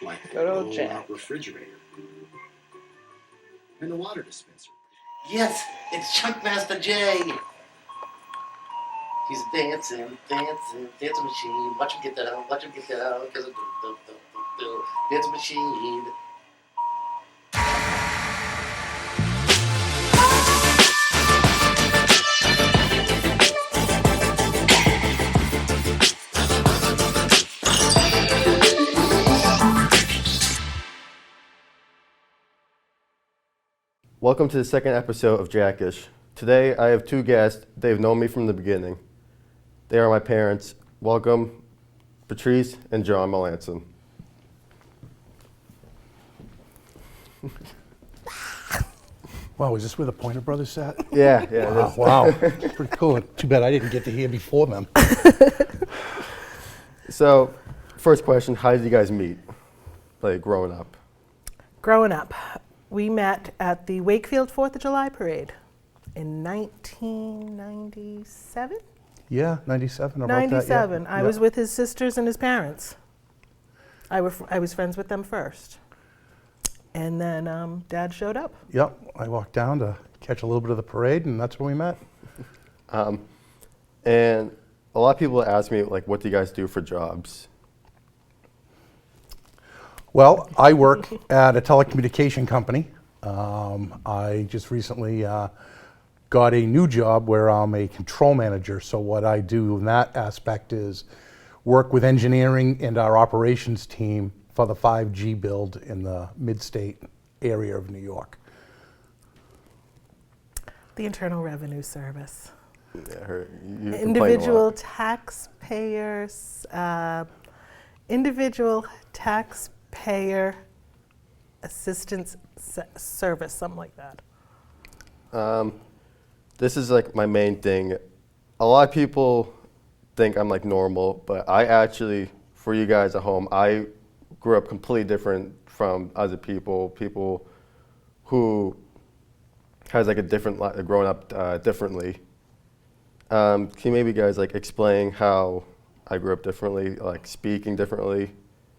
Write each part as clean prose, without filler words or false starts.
Like a Good old roll-out Jack. refrigerator and a water dispenser. Yes, it's Chunkmaster Jay. He's dancing machine. Watch him get down, watch him get down. Cause dance machine. Welcome to the second episode of Jackish. Today I have two guests. They've known me from the beginning. They are my parents. Welcome, Patrice and John Melanson. Wow, is this where the Pointer Brothers sat? Yeah, it is. Wow, pretty cool. Too bad I didn't get to hear before them. So, first question, how did you guys meet, like growing up? Growing up, we met at the Wakefield 4th of July parade in 1997? Yeah, 97, about 97. that, I was with his sisters and his parents. I was friends with them first. And then Dad showed up. Yep, I walked down to catch a little bit of the parade, and that's where we met. And a lot of people ask me, like, what do you guys do for jobs? Well, I work at a telecommunication company. I just recently got a new job where I'm a control manager. So what I do in that aspect is work with engineering and our operations team for the 5G build in the mid-state area of New York. The Internal Revenue Service. Yeah, you complain a Individual lot. taxpayer assistance service, something like that. This is like my main thing. A lot of people think I'm like normal, but I actually, for you guys at home, I grew up completely different from other people who has like a different, growing up differently. Can you maybe guys like explain how I grew up differently, like speaking differently,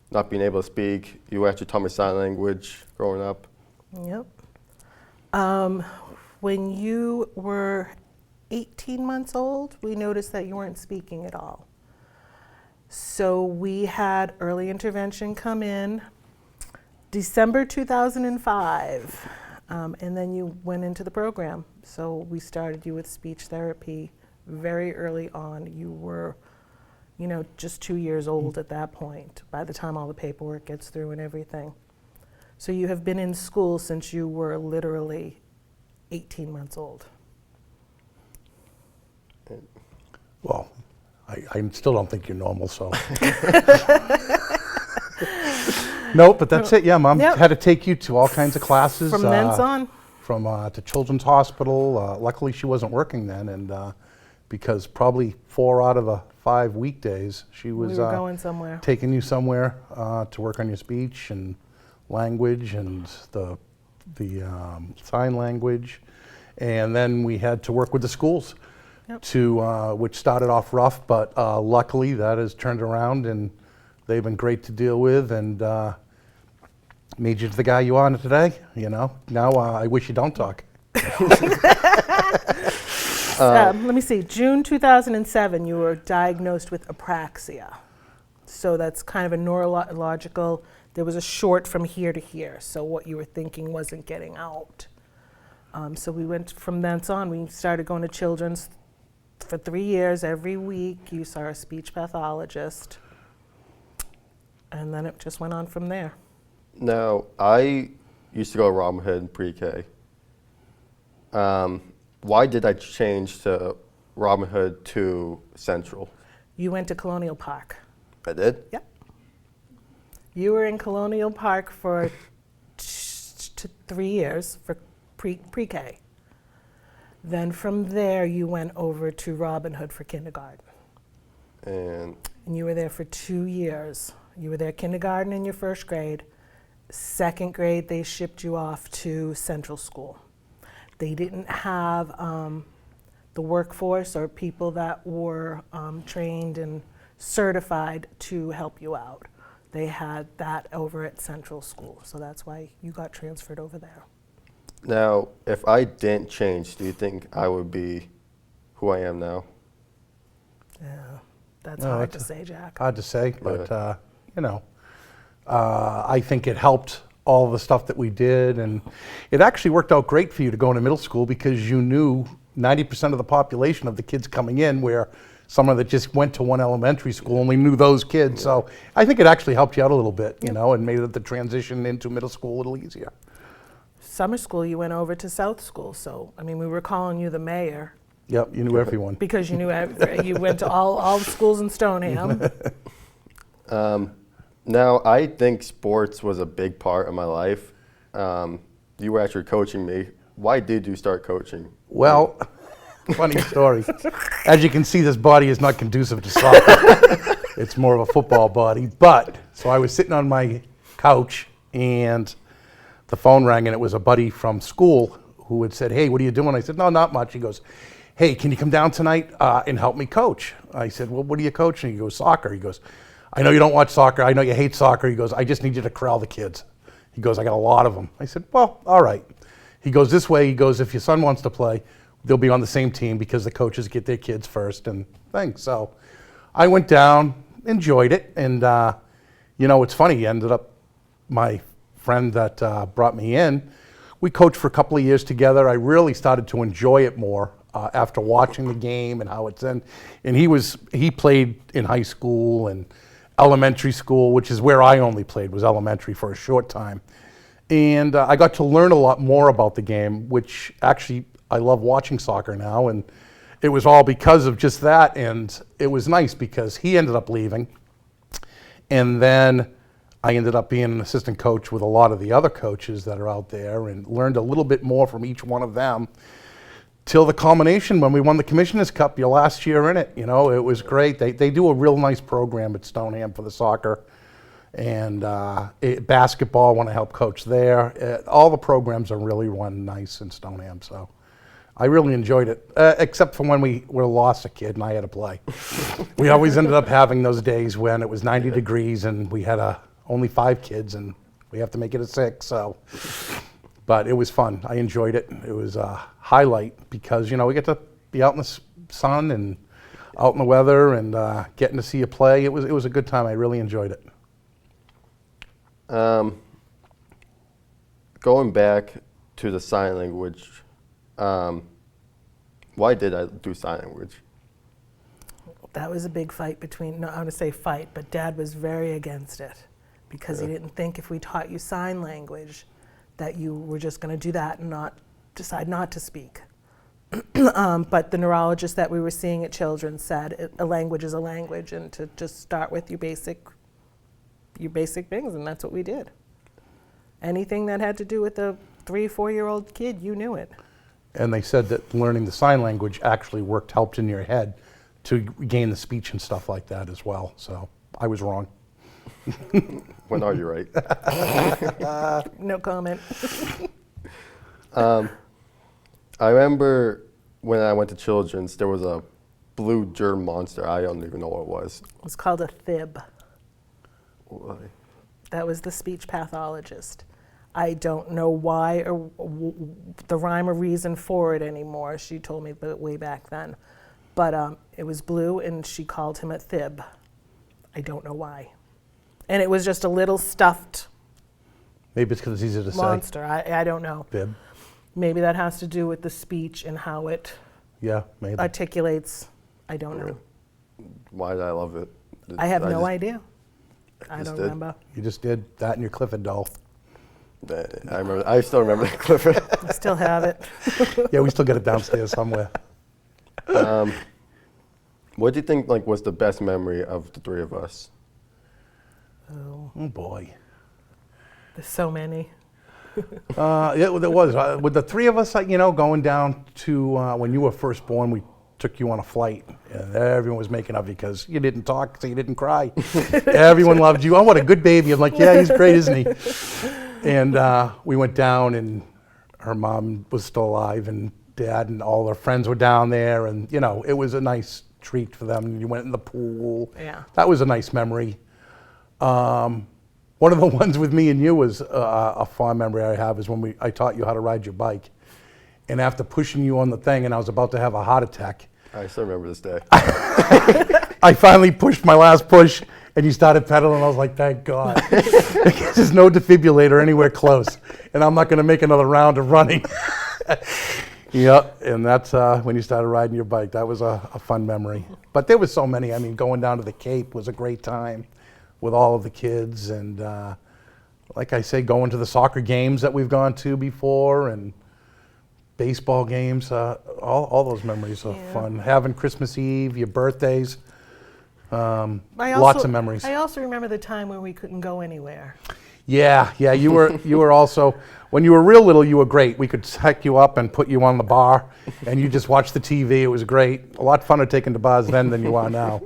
not being able to speak? You actually taught me sign language growing up. Yep. When you were 18 months old, we noticed that you weren't speaking at all. So we had early intervention come in December 2005, and then you went into the program. So we started you with speech therapy very early on. You were, just 2 years old at that point, by the time all the paperwork gets through and everything. So you have been in school since you were literally 18 months old. Well, I still don't think you're normal, so. No, but that's it. Yeah, Mom had to take you to all kinds of classes. From then on. From to Children's Hospital. Luckily, she wasn't working then, and because probably 4 out of the 5 weekdays, she was We were going somewhere. taking you somewhere to work on your speech and language and the sign language. And then we had to work with the schools. Yep. Which started off rough, but luckily that has turned around and they've been great to deal with and made you the guy you are today, Now I wish you don't talk. Let me see, June 2007, you were diagnosed with apraxia. So that's kind of a neurological, there was a short from here to here, so what you were thinking wasn't getting out. So we went from then on, we started going to Children's for 3 years. Every week you saw a speech pathologist, and then it just went on from there. Now, I used to go to Robin Hood in pre-K. Why did I change to Robin Hood to Central? You went to Colonial Park. I did? Yep. You were in Colonial Park for 3 years for pre-K. Then from there, you went over to Robin Hood for kindergarten. And you were there for 2 years. You were there kindergarten in your first grade. Second grade, they shipped you off to Central School. They didn't have the workforce or people that were trained in certified to help you out. They had that over at Central School, so that's why you got transferred over there. Now, if I didn't change, do you think I would be who I am now? Yeah, that's No, hard to it's say, Jack. Hard to say, but I think it helped all the stuff that we did, and it actually worked out great for you to go into middle school because you knew 90% of the population of the kids coming in, where someone that just went to one elementary school only knew those kids. So I think it actually helped you out a little bit, and made the transition into middle school a little easier. Summer school, you went over to South School, so I mean, we were calling you the mayor Yep, you knew everyone. because you knew you went to all the schools in Stoneham. Now, I think sports was a big part of my life. You were actually coaching me. Why did you start coaching? Well, funny story. As you can see, this body is not conducive to soccer. It's more of a football body. But, so I was sitting on my couch and the phone rang, and it was a buddy from school who had said, "Hey, what are you doing?" I said, "No, not much." He goes, "Hey, can you come down tonight and help me coach?" I said, "Well, what are you coaching?" He goes, "Soccer." He goes, "I know you don't watch soccer. I know you hate soccer." He goes, "I just need you to corral the kids." He goes, "I got a lot of them." I said, "Well, all right." He goes, "This way," he goes, "if your son wants to play, they'll be on the same team because the coaches get their kids first and things." So I went down, enjoyed it, and it's funny. Ended up my friend that brought me in. We coached for a couple of years together. I really started to enjoy it more after watching the game and how it's in. And he played in high school and elementary school, which is where I only played, was elementary for a short time. And I got to learn a lot more about the game, which actually I love watching soccer now. And it was all because of just that. And it was nice because he ended up leaving. And then I ended up being an assistant coach with a lot of the other coaches that are out there and learned a little bit more from each one of them till the culmination when we won the Commissioner's Cup your last year in it. It was great. They do a real nice program at Stoneham for the soccer. And basketball, when I help coach there. All the programs are really run nice in Stoneham. So I really enjoyed it, except for when we lost a kid and I had to play. We always ended up having those days when it was 90 degrees and we had only 5 kids and we have to make it a 6. So, but it was fun. I enjoyed it. It was a highlight because, we get to be out in the sun and out in the weather and getting to see you play. It was a good time. I really enjoyed it. Going back to the sign language, why did I do sign language? That was a big fight I'm going to say fight, but Dad was very against it because he didn't think if we taught you sign language that you were just going to do that and decide not to speak. But the neurologist that we were seeing at Children's said a language is a language, and to just start with your basic things, and that's what we did. Anything that had to do with a 3-4-year-old kid, you knew it. And they said that learning the sign language actually helped in your head to gain the speech and stuff like that as well. So I was wrong. When are you right? No comment. I remember when I went to Children's, there was a blue germ monster. I don't even know what it was. It was called a fib. Why? That was the speech pathologist. I don't know why or the rhyme or reason for it anymore. She told me way back then. But it was blue, and she called him a fib. I don't know why. And it was just a little stuffed Maybe it's because it's easy to monster. I don't know. say. Fib. Maybe that has to do with the speech and how it Yeah, maybe. articulates. I don't know. Why did I love it? I have no just- idea. I just don't did. remember. You just did that in your Clifford doll. I remember. I still remember that Clifford. I still have it. Yeah, we still got it downstairs somewhere. What do you think was the best memory of the 3 of us? Oh, Oh boy. there's so many. Yeah, there was. With the 3 of us, going down to when you were first born, we took you on a flight. And everyone was making of you because you didn't talk, so you didn't cry. Everyone loved you. Oh, what a good baby. I'm like, yeah, he's great, isn't he? And we went down, and her mom was still alive, and Dad and all her friends were down there. And, it was a nice treat for them. And you went in the pool. Yeah. That was a nice memory. One of the ones with me and you was a fond memory I have is when I taught you how to ride your bike. And after pushing you on the thing and I was about to have a heart attack, I still remember this day. I finally pushed my last push and you started pedaling and I was like, thank God. There's no defibrillator anywhere close and I'm not going to make another round of running. Yep, and that's when you started riding your bike. That was a fun memory. But there was so many. I mean, going down to the Cape was a great time with all of the kids. And like I say, going to the soccer games that we've gone to before and baseball games, all those memories are fun. Having Christmas Eve, your birthdays, lots of memories. I also remember the time when we couldn't go anywhere. Yeah, you were also, when you were real little, you were great. We could hack you up and put you on the bar, and you just watched the TV. It was great. A lot funner taking to bars then than you are now.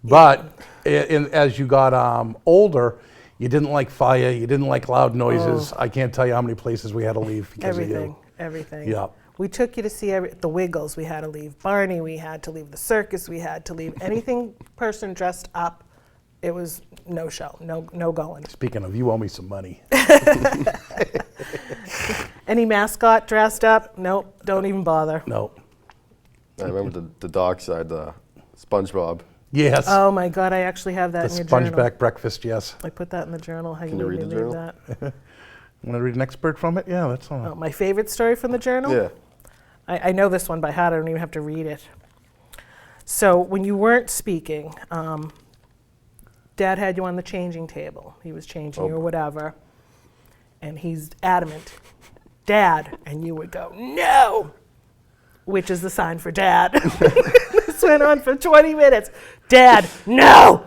But as you got older, you didn't like fire. You didn't like loud noises. I can't tell you how many places we had to leave because of you. Everything. Yep. We took you to see the Wiggles. We had to leave Barney. We had to leave the circus. We had to leave anything person dressed up. It was no show, no going. Speaking of, you owe me some money. Any mascot dressed up? Nope, don't even bother. Nope. I remember the dog side, the SpongeBob. Yes. Oh my God, I actually have that The in your journal. Spongeback breakfast, yes. I put that in the journal. How Can you read made the me journal? that? Want to read an expert from it? Yeah, that's all. Oh, my favorite story from the journal? Yeah. I know this one by heart. I don't even have to read it. So when you weren't speaking, Dad had you on the changing table. He was changing you or whatever. And he's adamant, Dad. And you would go, no, which is the sign for Dad. This went on for 20 minutes. Dad, no.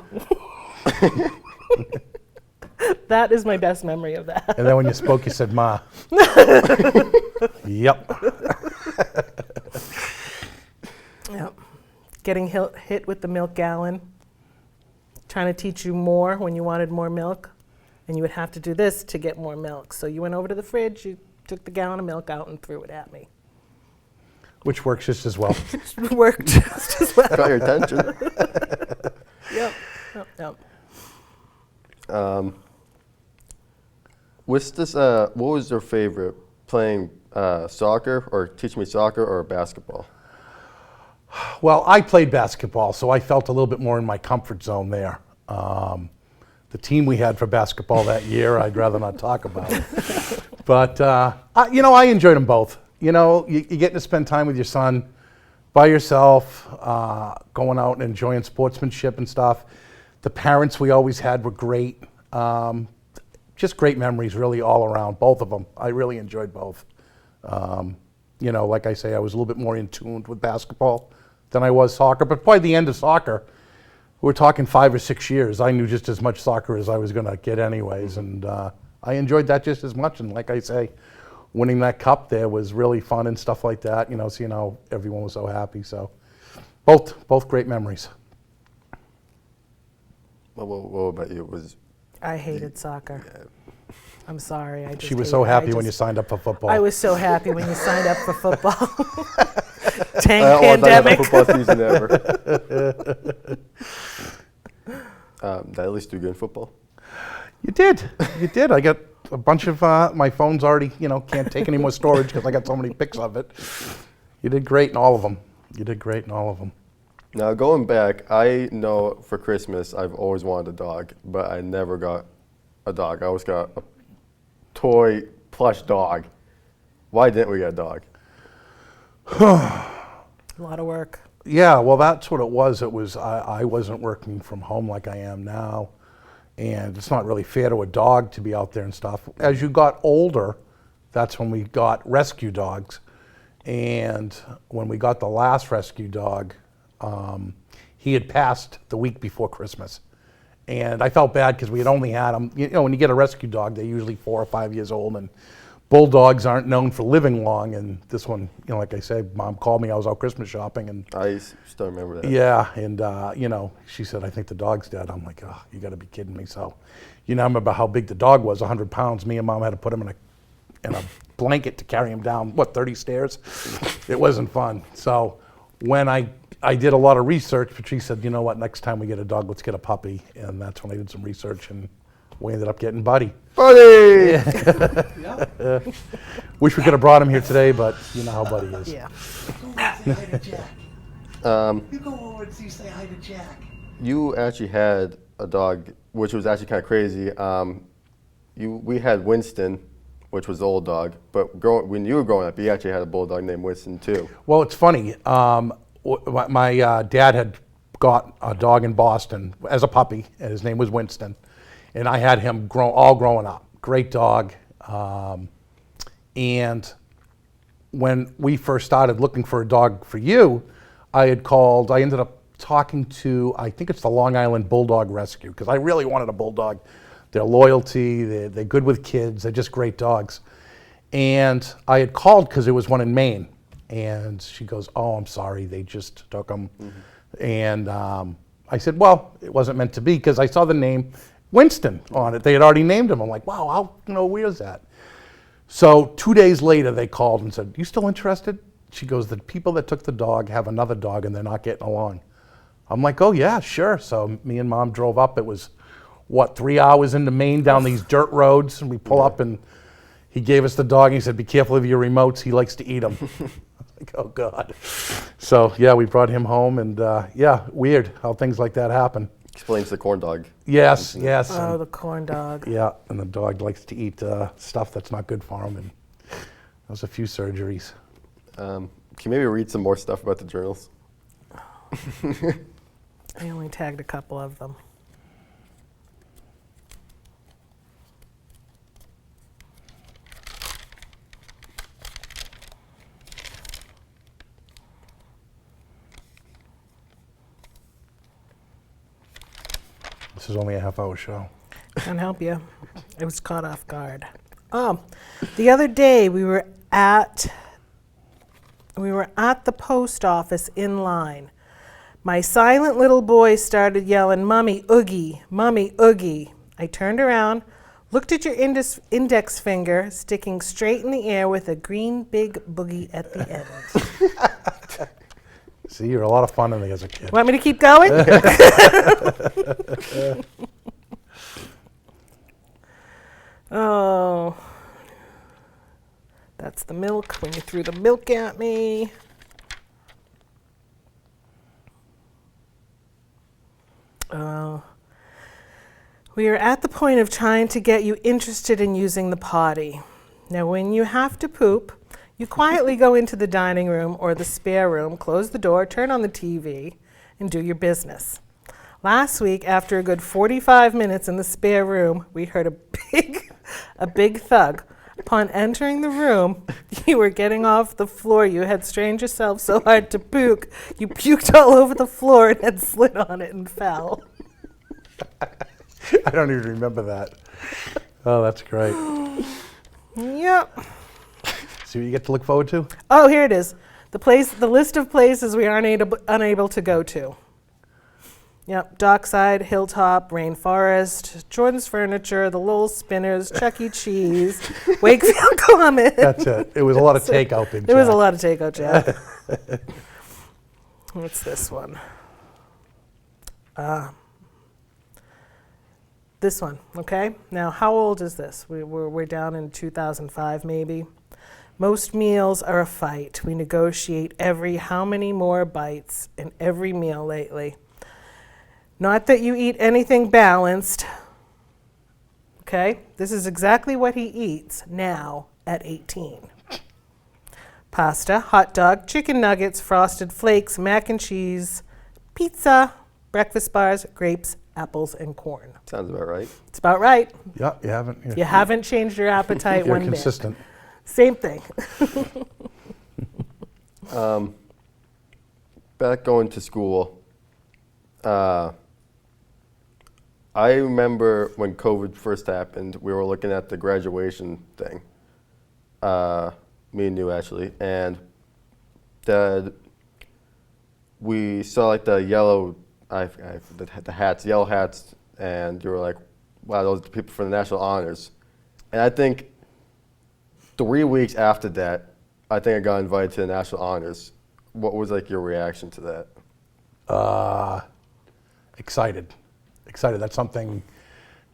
That is my best memory of that. And then when you spoke, you said, Ma. Yep. Yep. Getting hit with the milk gallon, trying to teach you more when you wanted more milk, and you would have to do this to get more milk. So you went over to the fridge, you took the gallon of milk out and threw it at me. Which works just as well. It worked just as well. Got your attention. Yep. What was your favorite, playing soccer or teaching me soccer or basketball? Well, I played basketball, so I felt a little bit more in my comfort zone there. The team we had for basketball that year, I'd rather not talk about. But, I enjoyed them both. You get to spend time with your son by yourself, going out and enjoying sportsmanship and stuff. The parents we always had were great. Just great memories, really, all around, both of them. I really enjoyed both. Like I say, I was a little bit more in tune with basketball than I was soccer. But by the end of soccer, we're talking 5 or 6 years. I knew just as much soccer as I was going to get anyways. And I enjoyed that just as much. And like I say, winning that cup there was really fun and stuff like that, seeing how everyone was so happy. So both great memories. What about you? I hated soccer. I'm sorry. She was so happy when you signed up for football. I was so happy when you signed up for football. Dang I pandemic. football season ever. Did I at least do good in football? You did. I got a bunch of, my phone's already, can't take any more storage because I got so many pics of it. You did great in all of them. Now, going back, I know for Christmas I've always wanted a dog, but I never got a dog. I always got a toy plush dog. Why didn't we get a dog? A lot of work. Yeah, well, that's what it was. I wasn't working from home like I am now, and it's not really fair to a dog to be out there and stuff. As you got older, that's when we got rescue dogs, and when we got the last rescue dog, he had passed the week before Christmas. And I felt bad because we had only had him. When you get a rescue dog, they're usually 4 or 5 years old, and bulldogs aren't known for living long. And this one, like I said, Mom called me. I was out Christmas shopping, and I still remember that. yeah, and she said, "I think the dog's dead." I'm like, "Oh, you got to be kidding me!" So, I remember how big the dog was, 100 pounds. Me and Mom had to put him in a blanket to carry him down 30 stairs. It wasn't fun. So when I I did a lot of research, but she said, you know what, next time we get a dog, let's get a puppy. And that's when I did some research, and we ended up getting Buddy. Buddy! Wish we could have brought him here today, but you know how Buddy is. Yeah. Go over and say hi to Jack. You go over and say hi to Jack. You actually had a dog, which was actually kind of crazy. We had Winston, which was the old dog, but when you were growing up, you actually had a bulldog named Winston too. Well, it's funny. My dad had got a dog in Boston as a puppy, and his name was Winston. And I had him growing up. Great dog. And when we first started looking for a dog for you, I ended up talking to, I think it's the Long Island Bulldog Rescue, because I really wanted a bulldog. Their loyalty, they're good with kids, they're just great dogs. And I had called because there was one in Maine. And she goes, oh, I'm sorry, they just took him. Mm-hmm. And I said, well, it wasn't meant to be, because I saw the name Winston on it. They had already named him. I'm like, wow, how weird is that? So 2 days later, they called and said, you still interested? She goes, the people that took the dog have another dog and they're not getting along. I'm like, oh yeah, sure. So me and Mom drove up. It was, 3 hours into Maine down these dirt roads, and we pull up and he gave us the dog and he said, be careful of your remotes, he likes to eat them. Like, oh God. So yeah, we brought him home, and yeah, weird how things like that happen. Explains the corn dog. Yes. Oh, the corn dog. Yeah, and the dog likes to eat stuff that's not good for him, and that was a few surgeries. Can you maybe read some more stuff about the journals? I only tagged a couple of them. This is only a half-hour show. Can't help you. I was caught off guard. The other day we were at the post office in line. My silent little boy started yelling, "Mommy, Oogie, Mommy, Oogie." I turned around, looked at your index finger sticking straight in the air with a green big boogie at the end. See, you're a lot of fun in me as a kid. Want me to keep going? Oh, that's the milk when you threw the milk at me. We are at the point of trying to get you interested in using the potty. Now, when you have to poop, you quietly go into the dining room or the spare room, close the door, turn on the TV, and do your business. Last week, after a good 45 minutes in the spare room, we heard a big thug. Upon entering the room, you were getting off the floor. You had strained yourself so hard to puke, you puked all over the floor and had slid on it and fell. I don't even remember that. Oh, that's great. Yep. See what you get to look forward to? Oh, here it is. The list of places we are unable to go to. Yep, Dockside, Hilltop, Rainforest, Jordan's Furniture, the Lowell Spinners, Chuck E. Cheese, Wakefield Common. That's it. It was a lot of takeout. There was a lot of takeout, Jack. What's this one? This one, okay? Now, how old is this? We're down in 2005, maybe. Most meals are a fight. We negotiate every how many more bites in every meal lately. Not that you eat anything balanced, okay? This is exactly what he eats now at 18. Pasta, hot dog, chicken nuggets, frosted flakes, mac and cheese, pizza, breakfast bars, grapes, apples, and corn. Sounds about right. It's about right. Yeah, you haven't. You haven't changed your appetite You're one bit. consistent. Same thing. Back going to school, I remember when COVID first happened, we were looking at the graduation thing, me and you actually, and we saw like the yellow, the hats, yellow hats, and you were like, wow, those are the people for the national honors. And I think 3 weeks after that, I think I got invited to the national honors. What was like your reaction to that? excited. That's something,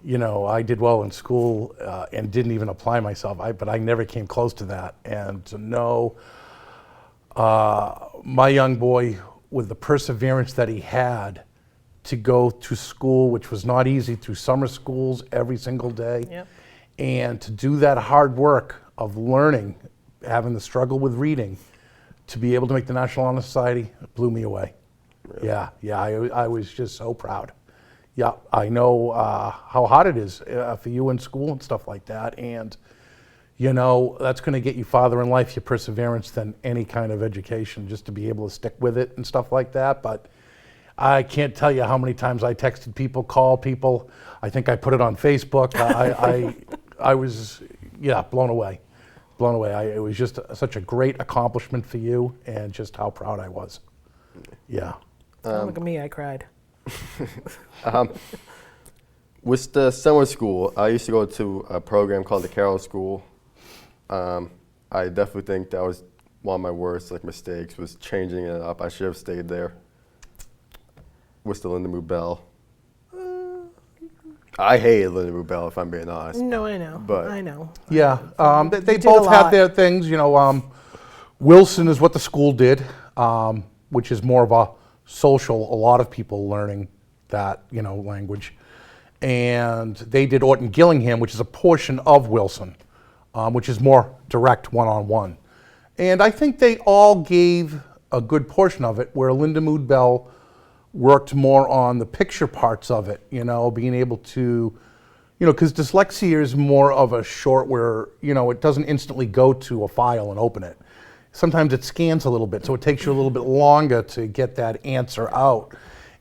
I did well in school and didn't even apply myself, but I never came close to that. And to know my young boy with the perseverance that he had to go to school, which was not easy, through summer schools every single day, Yep. and to do that hard work of learning, having the struggle with reading, to be able to make the National Honor Society, it blew me away. Really? Yeah, I was just so proud. Yeah, I know how hard it is for you in school and stuff like that, and that's going to get you farther in life, your perseverance, than any kind of education, just to be able to stick with it and stuff like that. But I can't tell you how many times I texted people, called people. I think I put it on Facebook. I was, blown away. It was just such a great accomplishment for you, and just how proud I was. Yeah. Look at me, I cried. With the summer school, I used to go to a program called the Carroll School. I definitely think that was one of my worst mistakes, was changing it up. I should have stayed there. With the Linda Bell. I hated Linda Bell, if I'm being honest. No, I know. But I know. Yeah, they did a both have lot. their things. Wilson is what the school did, which is more of a social, a lot of people learning that, language. And they did Orton Gillingham, which is a portion of Wilson, which is more direct one-on-one. And I think they all gave a good portion of it, where Linda Mood Bell worked more on the picture parts of it, being able to, because dyslexia is more of a short where, it doesn't instantly go to a file and open it. Sometimes it scans a little bit, so it takes you a little bit longer to get that answer out.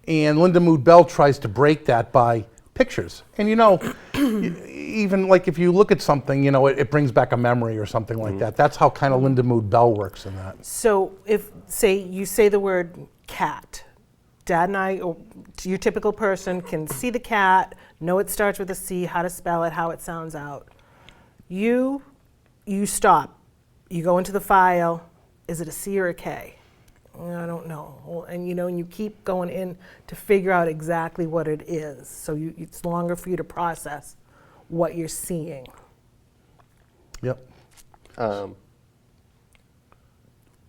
And Linda Mood Bell tries to break that by pictures. And even if you look at something, it brings back a memory or something like that. That's how kind of Linda Mood Bell works in that. So if, you say the word cat, Dad and I, or your typical person, can see the cat, know it starts with a C, how to spell it, how it sounds out. You stop. You go into the file. Is it a C or a K? I don't know. And and you keep going in to figure out exactly what it is. So it's longer for you to process what you're seeing. Yep.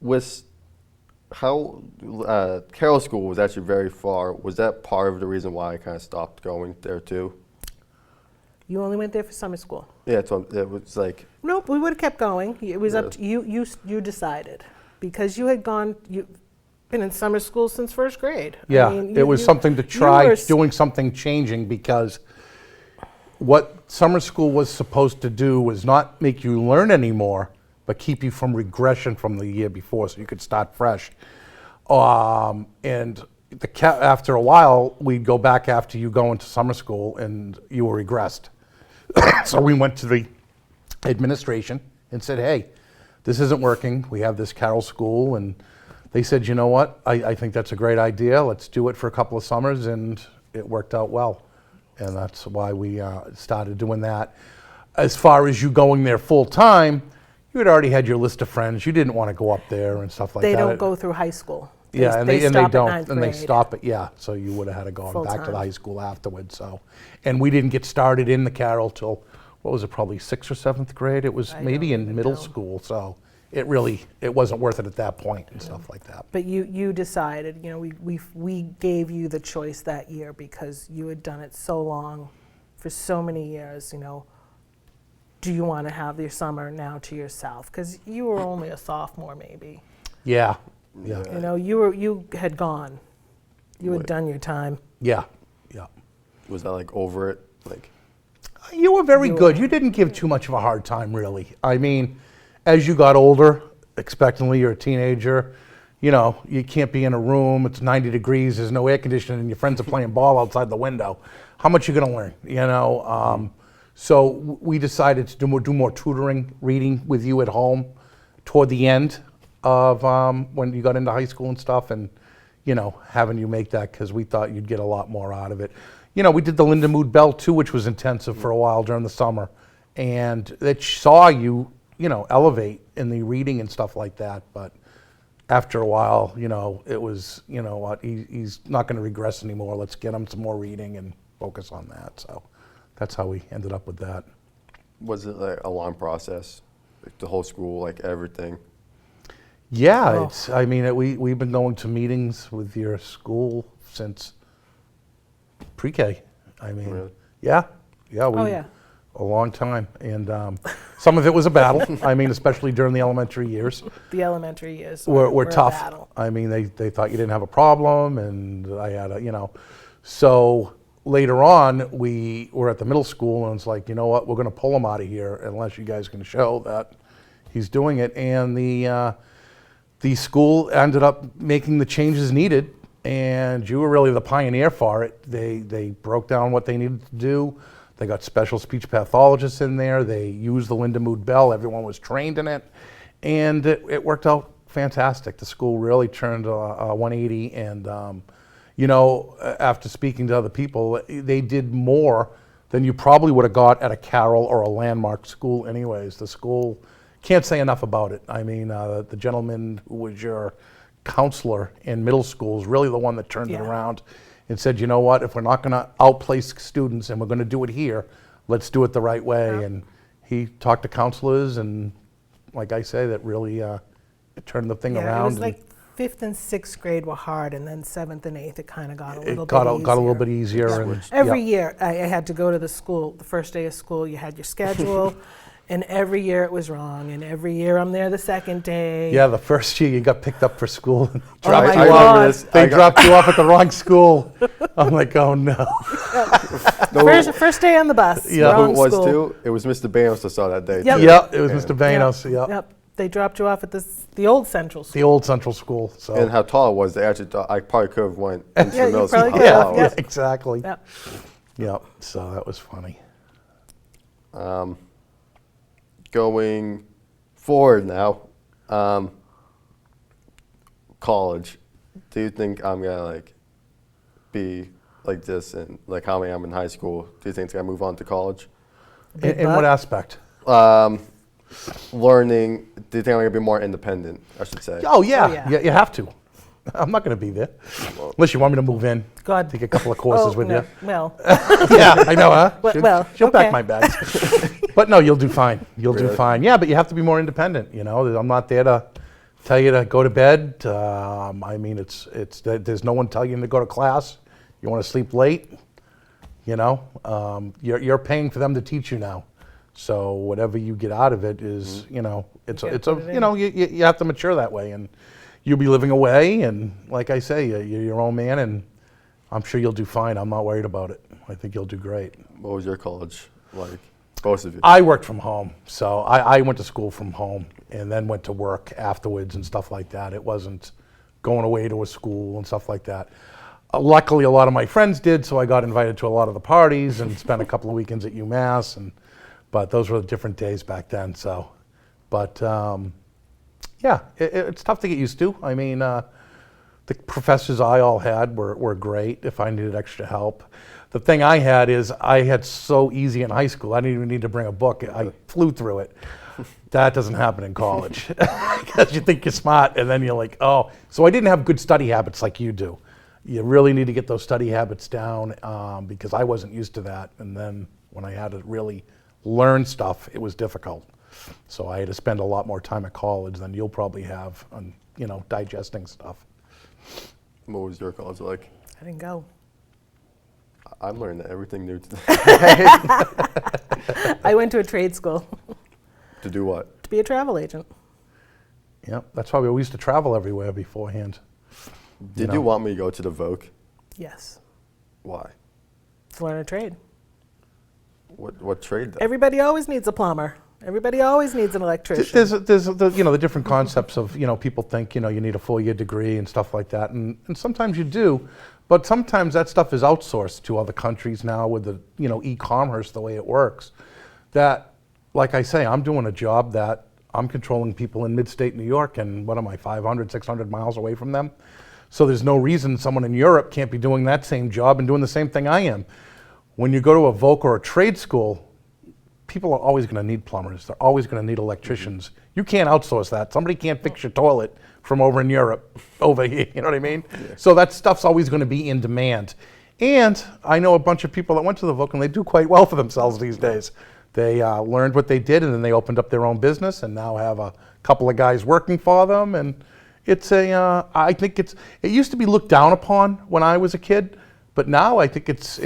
With how Carroll School was actually very far, was that part of the reason why I kind of stopped going there too? You only went there for summer school? Yeah, it was Nope, we would have kept going. It was up to you. You decided, because you had you've been in summer school since first grade. Yeah, I mean, it was something to try, doing something changing, because what summer school was supposed to do was not make you learn anymore, but keep you from regression from the year before, so you could start fresh. And after a while, we'd go back after you go into summer school, and you were regressed. So we went to the administration and said, hey, this isn't working. We have this Carroll School. And they said, you know what? I think that's a great idea. Let's do it for a couple of summers. And it worked out well. And that's why we started doing that. As far as you going there full time, you had already had your list of friends. You didn't want to go up there and stuff like that. They don't go through high school. Yeah, and they stop don't, at ninth and they grade. stop it. Yeah, so you would have had to go Full back to the time. high school afterwards. So, and we didn't get started in the Carroll till what was it? Probably 6th or 7th grade. It was I maybe don't in even middle know. school. So it wasn't worth it at that point and stuff like that. But you decided, we gave you the choice that year because you had done it so long, for so many years, do you want to have your summer now to yourself? Because you were only a sophomore maybe. Yeah, yeah, You had gone. You had Right. done your time. yeah. was that over it? You were very You good. were. You didn't give too much of a hard time, really. I mean, as you got older, expectantly, you're a teenager, you can't be in a room, it's 90 degrees, there's no air conditioning, and your friends are playing ball outside the window. How much you going to learn, So we decided to do more tutoring, reading with you at home toward the end of when you got into high school and stuff, and, having you make that, because we thought you'd get a lot more out of it. We did the Linda Mood Bell too, which was intensive for a while during the summer, and it saw you, elevate in the reading and stuff like that. But after a while, it was, what, he's not going to regress anymore. Let's get him some more reading and focus on that. So that's how we ended up with that. Was it like a long process? Like the whole school, like everything? Yeah, we've been going to meetings with your school since pre-K. Really? Yeah, Oh, yeah. a long time. And some of it was a battle. Especially during the elementary years. The elementary years Were a tough. battle. They thought you didn't have a problem, and I had So later on, we were at the middle school, and it's like, you know what, we're going to pull him out of here unless you guys can show that he's doing it. And the school ended up making the changes needed, and you were really the pioneer for it. They broke down what they needed to do. They got special speech pathologists in there. They used the Linda Mood Bell. Everyone was trained in it, and it worked out fantastic. The school really turned a 180, and after speaking to other people, they did more than you probably would have got at a Carroll or a landmark school anyways. The school, can't say enough about it. The gentleman who was your counselor in middle school is really the one that turned it around and said, you know what, if we're not going to outplace students and we're going to do it here, let's do it the right way. Yeah. And he talked to counselors, and like I say, that really turned the thing around. It was like 5th and 6th grade were hard, and then 7th and 8th it kind of got a little bit easier. Got a little bit easier. Yeah. And, every year I had to go to the school, the first day of school, you had your schedule, and every year it was wrong, and every year I'm there the second day. Yeah, the first year you got picked up for school. Oh my I remember God. this. They dropped you off at the wrong school. I'm like, oh no. First day on the bus, Yeah. wrong Who it was school. too? It was Mr. Banos that saw that day. Yep. Too. Yeah, it was Mr. Banos. Yeah. Yep, they dropped you off at the old central school. The old central school. So. And how tall it was, they actually thought I probably could have went into Yeah, the you middle probably school. could How have, tall it yeah, was. exactly. Yep. Yeah, so that was funny. Going forward now, college. Do you think I'm gonna be like this and like how I am in high school? Do you think it's gonna move on to college? In what aspect? Learning. Do you think I'm gonna be more independent? I should say. Oh yeah, Oh, yeah. you have to. I'm not going to be there unless you want me to move in. God. Take a couple of courses with no. you. Well, Yeah, I know, huh? Well, she'll okay. pack my bags. But no, you'll do fine. You'll do Really? fine. Yeah, but you have to be more independent. I'm not there to tell you to go to bed. There's no one telling you to go to class. You want to sleep late. You're paying for them to teach you now. So whatever you get out of it is, you have to mature that way, and you'll be living away. And like I say, you're your own man, and I'm sure you'll do fine. I'm not worried about it. I think you'll do great. What was your college like? Both of you. I worked from home, so I went to school from home and then went to work afterwards and stuff like that. It wasn't going away to a school and stuff like that. Luckily, a lot of my friends did, so I got invited to a lot of the parties and spent a couple of weekends at UMass. But those were different days back then. So, but yeah, it's tough to get used to. The professors I all had were great if I needed extra help. The thing I had is I had so easy in high school. I didn't even need to bring a book. I flew through it. That doesn't happen in college because you think you're smart and then you're like, oh. So I didn't have good study habits like you do. You really need to get those study habits down because I wasn't used to that. And then when I had to really learn stuff, it was difficult. So I had to spend a lot more time at college than you'll probably have on, digesting stuff. What was your college like? I didn't go. I'm learning everything new today. I went to a trade school To do what? to be a travel agent. Yeah, that's why we used to travel everywhere beforehand. Did you want me to go to the Vogue? Yes, Why? to learn a trade. What trade though? Everybody always needs a plumber. Everybody always needs an electrician. There's the different concepts of, people think, you need a 4-year degree and stuff like that. And sometimes you do, but sometimes that stuff is outsourced to other countries now with the, e-commerce, the way it works. That, like I say, I'm doing a job that I'm controlling people in mid-state New York, and what am I, 500, 600 miles away from them? So there's no reason someone in Europe can't be doing that same job and doing the same thing I am. When you go to a voc or a trade school, people are always going to need plumbers. They're always going to need electricians. You can't outsource that. Somebody can't fix your toilet, from over in Europe over here, you know what I mean? So that stuff's always going to be in demand. And I know a bunch of people that went to the Voc and they do quite well for themselves these days. They learned what they did and then they opened up their own business and now have a couple of guys working for them. And it's I think it used to be looked down upon when I was a kid, but now I think it's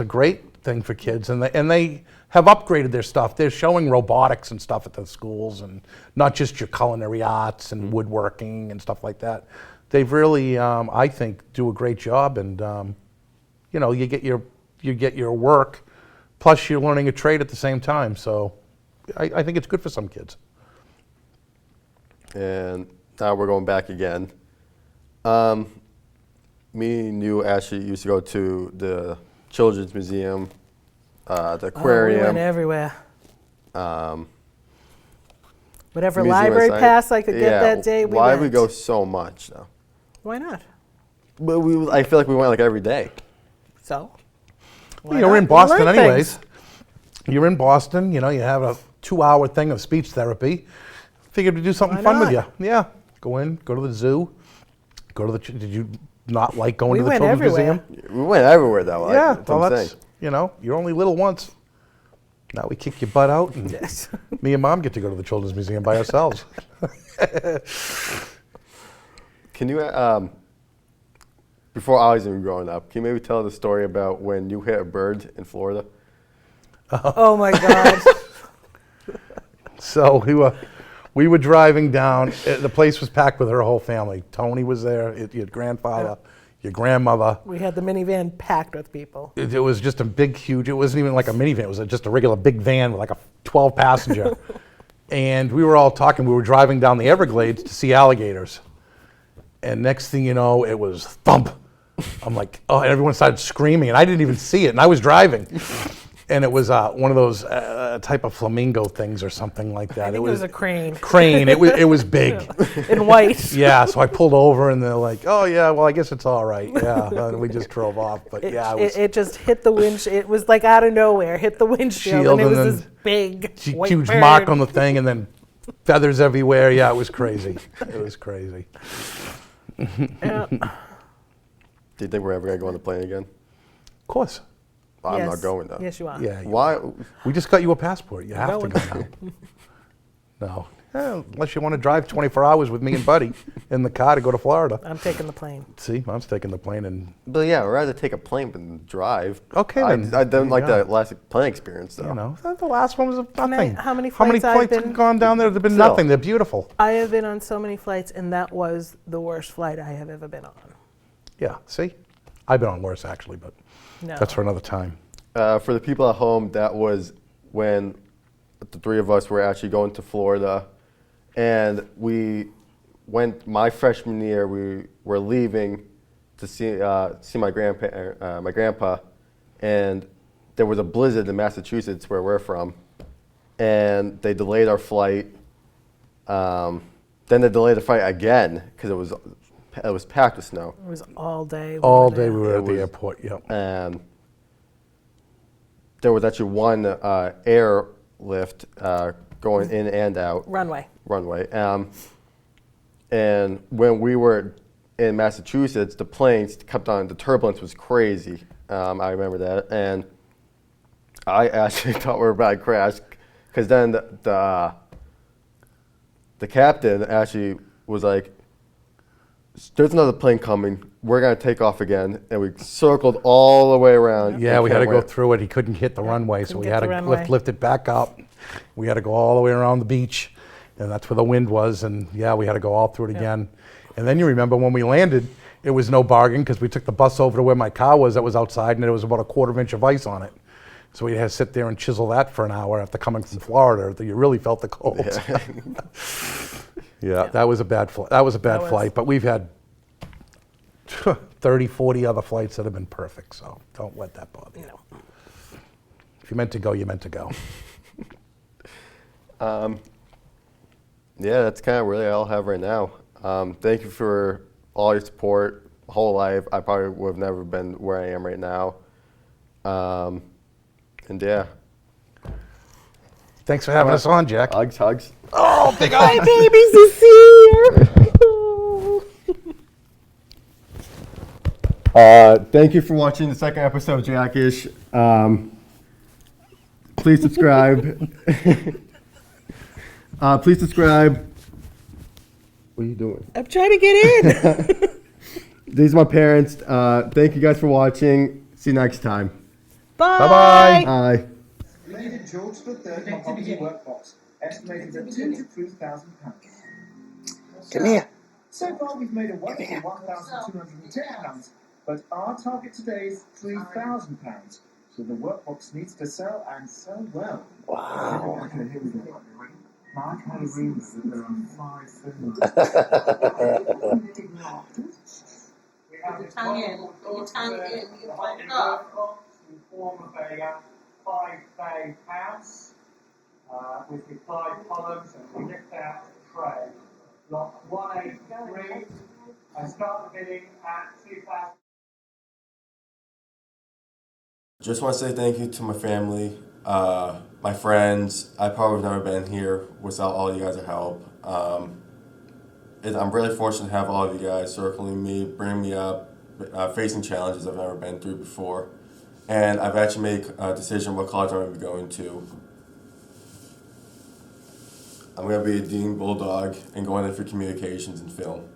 a great thing for kids, and they have upgraded their stuff. They're showing robotics and stuff at the schools, and not just your culinary arts and woodworking and stuff like that. They've really, I think, do a great job, and you know, you get your work, plus you're learning a trade at the same time. So, I think it's good for some kids. And now we're going back again. Me and you actually used to go to the Children's Museum, the aquarium. We went everywhere. Whatever museum library site. pass I could get that day, we Why went. we go so much though? Why not? But I feel like we went like every day. So? Well, you're in Boston anyways. You're in Boston, you know, you have a 2-hour thing of speech therapy. Figured to do something Why fun with not? you. Yeah, go to the zoo, go to the, did you not like going We to the went Children's everywhere. Museum? We went everywhere though. Yeah, that's what well I'm that's, saying. you know, you're only little once. Now we kick your butt out and Yes. me and Mom get to go to the Children's Museum by ourselves. Can you, before I was even growing up, can you maybe tell the story about when you hit a bird in Florida? Oh my God. So we were driving down, the place was packed with her whole family. Tony was there, your grandfather, your grandmother. We had the minivan packed with people. It was just a big, huge, it wasn't even like a minivan, it was just a regular big van with like a 12 passenger. And we were all talking, we were driving down the Everglades to see alligators. And next thing you know, it was thump. I'm like, oh, and everyone started screaming and I didn't even see it and I was driving. And it was one of those type of flamingo things or something like that. I think it was a crane. Crane, it was big. In white. Yeah, so I pulled over and they're like, oh yeah, well I guess it's all right. Yeah, and we just drove off. But yeah, It just hit the windshield. It was like out of nowhere, hit the windshield, and it was this big white huge bird. mark on the thing and then feathers everywhere. Yeah, it was crazy. It was crazy. Yeah. Do you think we're ever going to go on the plane again? Of course. I'm Yes. not going though. Yes, you are. Yeah. Why? We just got you a passport. You have to Going. go now. No. Unless you want to drive 24 hours with me and Buddy in the car to go to Florida. I'm taking the plane. See, Mom's taking the plane and, But yeah, I'd rather take a plane than drive. Okay, then. I don't like Yeah. the last plane experience though. you know, the last one was nothing. How many flights I've flights been- have gone down there? They've been Still. nothing. They're beautiful. I have been on so many flights, and that was the worst flight I have ever been on. Yeah, see? I've been on worse actually, but No. that's for another time. For the people at home, that was when the three of us were actually going to Florida, and we went. My freshman year, we were leaving to see my grandpa, and there was a blizzard in Massachusetts where we're from, and they delayed our flight. Then they delayed the flight again because it was packed with snow. It was all day. All were day there. we were It at the was- airport, yep. And there was actually one airlift going in and out Runway. runway. And when we were in Massachusetts, the planes kept on, the turbulence was crazy. I remember that. And I actually thought we were about to crash because then the captain actually was like, there's another plane coming. We're going to take off again. And we circled all the way around. Yeah, and we had to can't go wait. through it. He couldn't hit the runway, so couldn't we get had the to runway. lift it back up. We had to go all the way around the beach, and that's where the wind was. And yeah, we had to go all through it again. And then you remember when we landed, it was no bargain because we took the bus over to where my car was that was outside, and there was about a 1/4 inch of ice on it. So we had to sit there and chisel that for an hour after coming from Florida. That you really felt the cold. Yeah, that was a bad flight. That was a bad That was- flight, but we've had 30, 40 other flights that have been perfect. So don't let that bother you. No. If you meant to go, you meant to go. Yeah, that's kind of really all I have right now. Thank you for all your support. Whole life, I probably would have never been where I am right now. And yeah, Thanks for having us on, Jack. hugs. Oh, big hug. My baby's is here. Thank you for watching the second episode of Jackish. Please subscribe. Please subscribe. What are you doing? I'm trying to get in. These are my parents. Thank you guys for watching. See you next time. Bye. Bye-bye. Bye. Lady George III Mahogany Workbox, estimated at £2,000 to £3,000. Come here. So far, we've made a wonderful £1,210, but our target today is £3,000. So the workbox needs to sell and sell well. Wow. Okay, here we go. Mark had a rumor that there are 5 films. We have this wonderful workbox in form of a 5-bay house with replied columns, and we lift out the tray. Lot 183. I start the bidding at 2,000. Just want to say thank you to my family, my friends. I probably would have never been here without all you guys' help. I'm really fortunate to have all of you guys circling me, bringing me up, facing challenges I've never been through before. And I've actually made a decision what college I'm going to be going to. I'm going to be a Dean Bulldog and going in for communications and film.